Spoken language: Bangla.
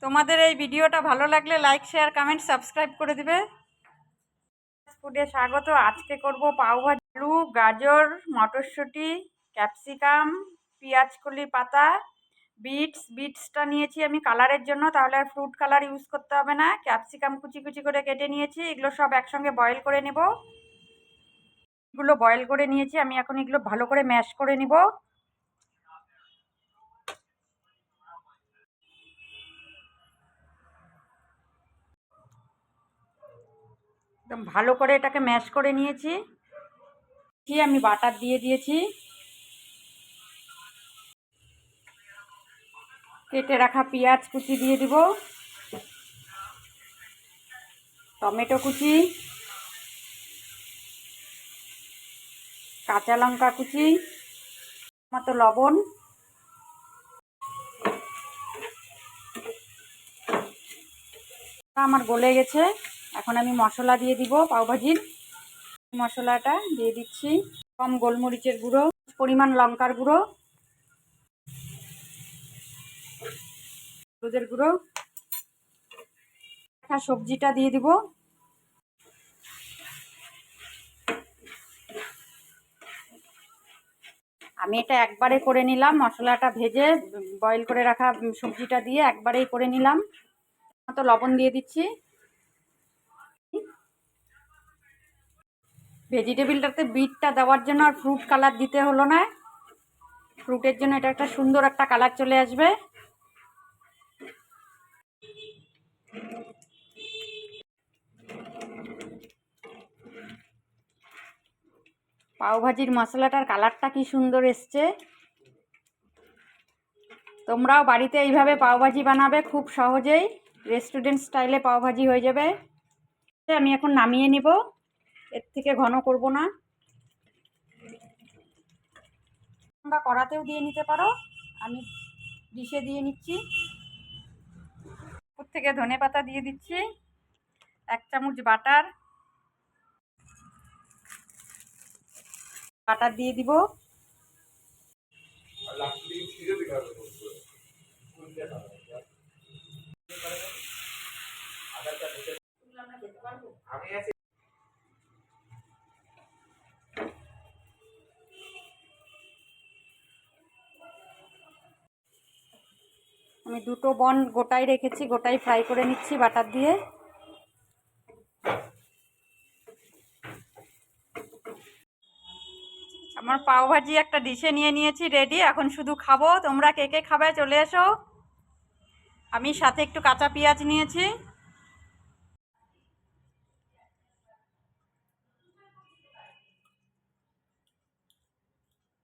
তোমাদের এই ভিডিওটা ভালো লাগলে লাইক শেয়ার কমেন্ট সাবস্ক্রাইব করে দিবে। ফুডে স্বাগত। আজকে করব পাওভাজি, আলু, গাজর, মটরশুঁটি, ক্যাপসিকাম, পেঁয়াজকলি পাতা, বিটসটা নিয়েছি আমি কালারের জন্য, তাহলে আর ফ্রুট কালার ইউজ করতে হবে না। ক্যাপসিকাম কুচি কুচি করে কেটে নিয়েছি। এগুলো সব একসঙ্গে বয়েল করে নেব। এগুলো বয়েল করে নিয়েছি আমি, এখন এগুলো ভালো করে ম্যাশ করে নিব। একদম ভালো করে এটাকে ম্যাশ করে নিয়েছি। আমি বাটার দিয়ে দিয়েছি। কেটে রাখা পেঁয়াজ কুচি দিয়ে দিব, টমেটো কুচি, কাঁচা লঙ্কা কুচি, মতো লবণ, আমার গলে গেছে। এখন আমি মশলা দিয়ে দিব। পাওভাজির মশলাটা দিয়ে দিচ্ছি। কম গোলমরিচের গুঁড়ো, পরিমাণ লঙ্কার গুঁড়ো, হলুদের গুঁড়ো, সবজিটা দিয়ে দিব। আমি এটা একবারে করে নিলাম, মশলাটা ভেজে বয়েল করে রাখা সবজিটা দিয়ে একবারেই করে নিলাম। মতো লবণ দিয়ে দিচ্ছি। ভেজিটেবিলটাতে বিটটা দেওয়ার জন্য আর ফ্রুট কালার দিতে হলো না। ফ্রুটের জন্য এটা একটা সুন্দর একটা কালার চলে আসবে। পাওভাজির মশলাটার কালারটা কি সুন্দর এসছে। তোমরাও বাড়িতে এইভাবে পাওভাজি বানাবে, খুব সহজেই রেস্টুরেন্ট স্টাইলে পাওভাজি হয়ে যাবে। আমি এখন নামিয়ে নিব, এর থেকে ঘন করব না। তোমরা কড়াতেও দিয়ে নিতে পারো, আমি ডিশে দিয়ে নিচ্ছি। উপর থেকে ধনেপাতা দিয়ে দিচ্ছি, 1 চামচ বাটার দিয়ে দিব। আমি 2টো বন গোটাই রেখেছি, গোটাই ফ্রাই করে নিচ্ছি বাটার দিয়ে। আমার পাওভাজি একটা ডিশে নিয়ে নিয়েছি রেডি, এখন শুধু খাবো। তোমরা কে কে খাবে চলে এসো। আমি সাথে একটু কাঁচা পেঁয়াজ নিয়েছি।